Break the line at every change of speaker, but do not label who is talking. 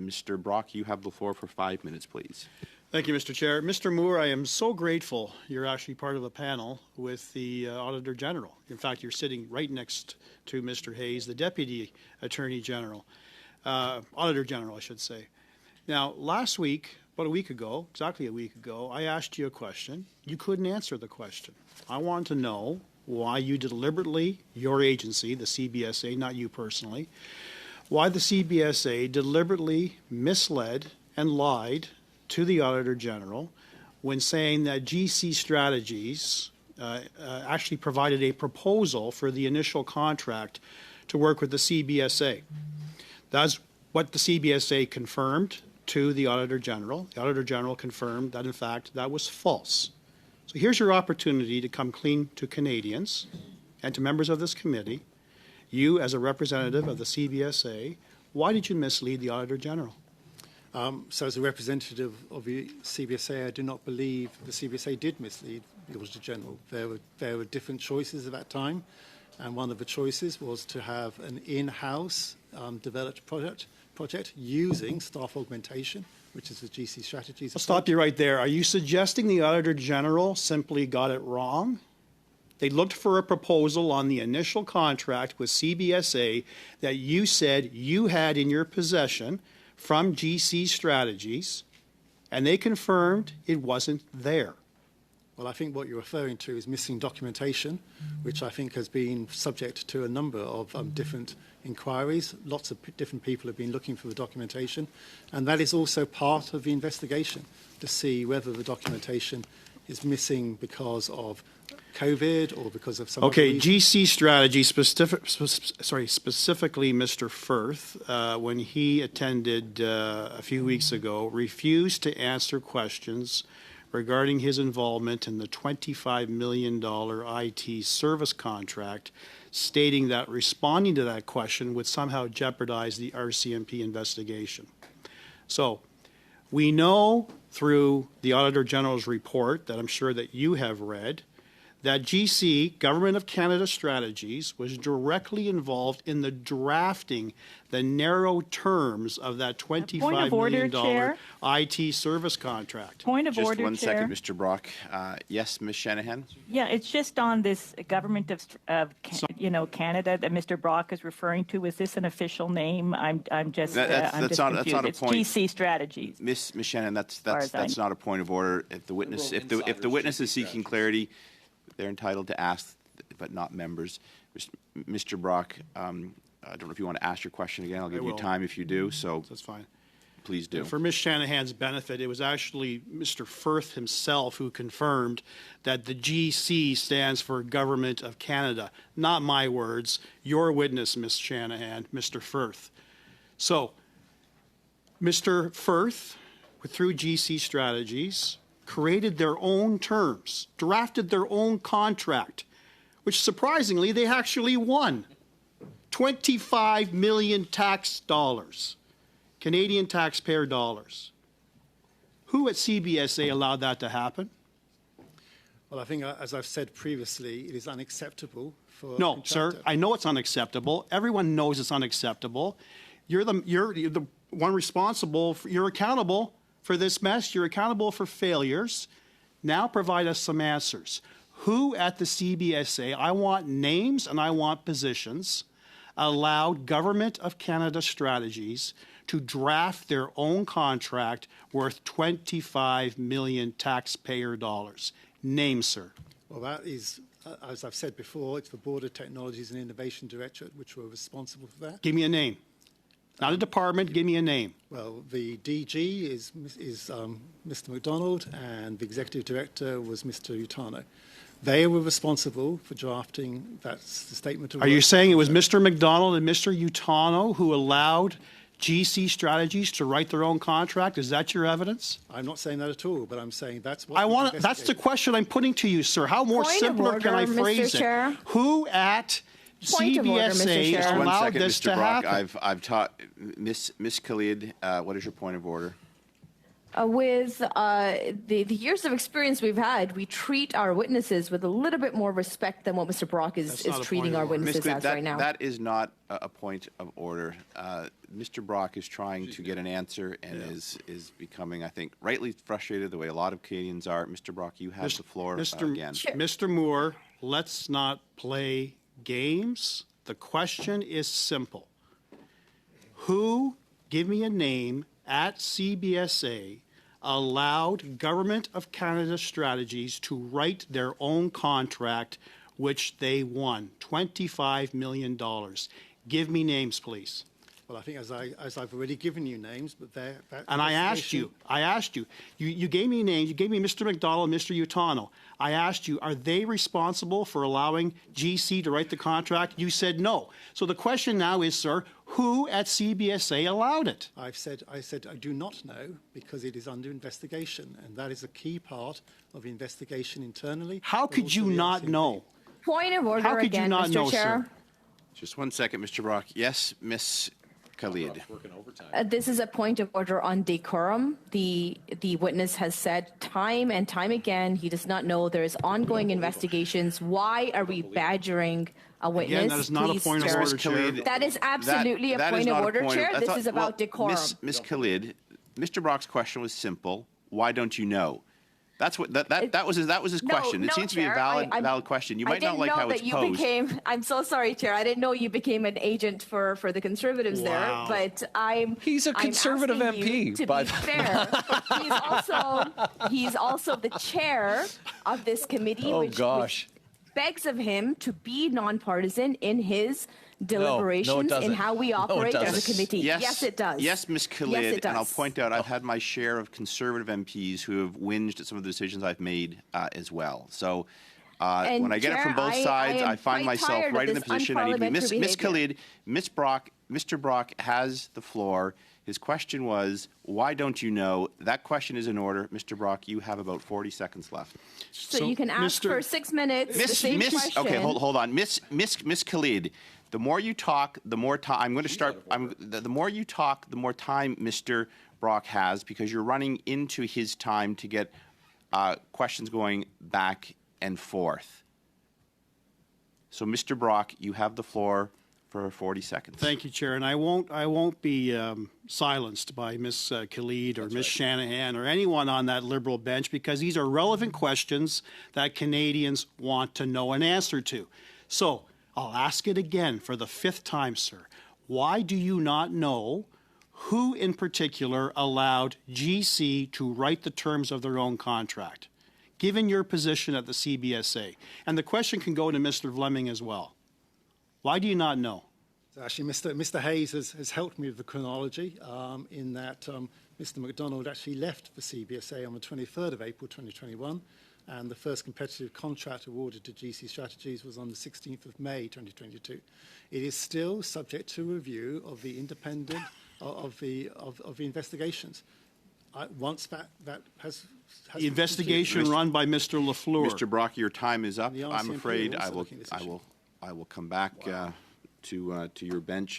Mr. Brock, you have the floor for 5 minutes, please.
Thank you, Mr. Chair. Mr. Moore, I am so grateful you're actually part of the panel with the Auditor General. In fact, you're sitting right next to Mr. Hayes, the Deputy Attorney General, Auditor General, I should say. Now, last week, about a week ago, exactly a week ago, I asked you a question. You couldn't answer the question. I wanted to know why you deliberately, your agency, the CBSA, not you personally, why the CBSA deliberately misled and lied to the Auditor General when saying that GC Strategies actually provided a proposal for the initial contract to work with the CBSA. That's what the CBSA confirmed to the Auditor General. The Auditor General confirmed that, in fact, that was false. So here's your opportunity to come clean to Canadians and to members of this committee. You, as a representative of the CBSA, why did you mislead the Auditor General?
So as a representative of the CBSA, I do not believe the CBSA did mislead the Auditor General. There were different choices at that time, and one of the choices was to have an in-house developed project using staff augmentation, which is the GC Strategies.
I'll stop you right there. Are you suggesting the Auditor General simply got it wrong? They looked for a proposal on the initial contract with CBSA that you said you had in your possession from GC Strategies, and they confirmed it wasn't there.
Well, I think what you're referring to is missing documentation, which I think has been subject to a number of different inquiries. Lots of different people have been looking for the documentation, and that is also part of the investigation to see whether the documentation is missing because of COVID or because of some other reason.
GC Strategy, specifically Mr. Firth, when he attended a few weeks ago, refused to answer questions regarding his involvement in the $25 million IT service contract, stating that responding to that question would somehow jeopardize the RCMP investigation. So we know through the Auditor General's report that I'm sure that you have read that GC, Government of Canada Strategies, was directly involved in the drafting the narrow terms of that $25 million IT service contract.
Point of order,
Just one
Chair.
second, Mr. Brock. Yes, Ms. Shanahan?
Yeah, it's just on this Government of Canada that Mr. Brock is referring to. Is this an official name? I'm just
That's not
confused.
a
It's
point.
GC Strategies.
Ms. Shannon, that's not a point of order. If the witness is seeking clarity, they're entitled to ask, but not members. Mr. Brock, I don't know if you want to ask your question again. I'll give you time if you do. So
that's fine.
Please do.
For Ms. Shanahan's benefit, it was actually Mr. Firth himself who confirmed that the GC stands for Government of Canada. Not my words. Your witness, Ms. Shanahan, Mr. Firth. So, Mr. Firth, through GC Strategies, created their own terms, drafted their own contract, which surprisingly they actually won. 25 million tax dollars, Canadian taxpayer dollars. Who at CBSA allowed that to happen?
Well, I think, as I've said previously, it is unacceptable for...
No, sir, I know it's unacceptable. Everyone knows it's unacceptable. You're the one responsible, you're accountable for this mess. You're accountable for failures. Now provide us some answers. Who at the CBSA, I want names and I want positions, allowed Government of Canada Strategies to draft their own contract worth 25 million taxpayer dollars? Name, sir.
Well, that is, as I've said before, it's the Board of Technologies and Innovation Directorate which were responsible for that.
Give me a name. Not a department, give me a name.
Well, the DG is Mr. MacDonald, and the Executive Director was Mr. Utano. They were responsible for drafting that statement of work.
Are you saying it was Mr. MacDonald and Mr. Utano who allowed GC Strategies to write their own contract? Is that your evidence?
I'm not saying that at all, but I'm saying that's what
that's the question I'm putting to you, sir. How more simpler can I phrase it?
Chair.
Who at CBSA allowed this to happen?
I've taught Ms. Khalid. What is your point of order?
With the years of experience we've had, we treat our witnesses with a little bit more respect than what Mr. Brock is
not a
treating
point
our
of order.
witnesses as right now.
That is not a point of order. Mr. Brock is trying to get an answer and is becoming, I think, rightly frustrated the way a lot of Canadians are. Mr. Brock, you have the floor again.
Mr. Moore, let's not play games. The question is simple. Who, give me a name, at CBSA allowed Government of Canada Strategies to write their own contract, which they won, $25 million. Give me names, please.
Well, I think as I've already given you names, but
and I asked you, you gave me names, you gave me Mr. McDonald, Mr. Utano. I asked you, are they responsible for allowing GC to write the contract? You said no. So the question now is, sir, who at CBSA allowed it?
I said I do not know because it is under investigation, and that is a key part of investigation internally.
How could you not know?
Point of order
How could
again,
you not
Mr.
know,
Chair.
sir?
Just one second, Mr. Brock. Yes, Miss Khalid.
This is a point of order on decorum. The witness has said time and time again he does not know there is ongoing investigations. Why are we badgering a witness?
Again, that is not a point of order, Chair.
That is absolutely a point of order, Chair. This is about decorum.
Miss Khalid, Mr. Brock's question was simple. Why don't you know? That's what that was his question. It seems to be a valid question. You might not like how it's posed.
I'm so sorry, Chair. I didn't know you became an agent for the Conservatives there. But
he's a Conservative MP.
To be fair, he's also the chair of this committee, which begs of him to be nonpartisan in his deliberations in how we operate as a committee. Yes, it does.
Yes, Ms. Khalid,
yes, it does.
And I'll point out I've had my share of Conservative MPs who have whinged at some of the decisions I've made as well. So when I get it from both sides, I find myself right in the position I need to be. Ms. Khalid, Mr. Brock has the floor. His question was, why don't you know? That question is in order. Mr. Brock, you have about 40 seconds left.
So you can ask for 6 minutes the same question.
Okay, hold on. Miss Khalid, the more you talk, the more time. I'm going to start. The more you talk, the more time Mr. Brock has, because you're running into his time to get questions going back and forth. So, Mr. Brock, you have the floor for 40 seconds.
Thank you, Chair. And I won't be silenced by Ms. Khalid or Ms. Shanahan or anyone on that Liberal bench, because these are relevant questions that Canadians want to know an answer to. So I'll ask it again for the 5th time, sir. Why do you not know who in particular allowed GC to write the terms of their own contract, given your position at the CBSA? And the question can go to Mr. Vleming as well. Why do you not know?
So actually, Mr. Hayes has helped me with the chronology in that Mr. McDonald actually left the CBSA on the 23rd of April 2021, and the first competitive contract awarded to GC Strategies was on the 16th of May 2022. It is still subject to review of the independent of the investigations. Once that has
the investigation run by Mr. Lafleur.
Mr. Brock, your time is up. I'm afraid I will come back to your bench.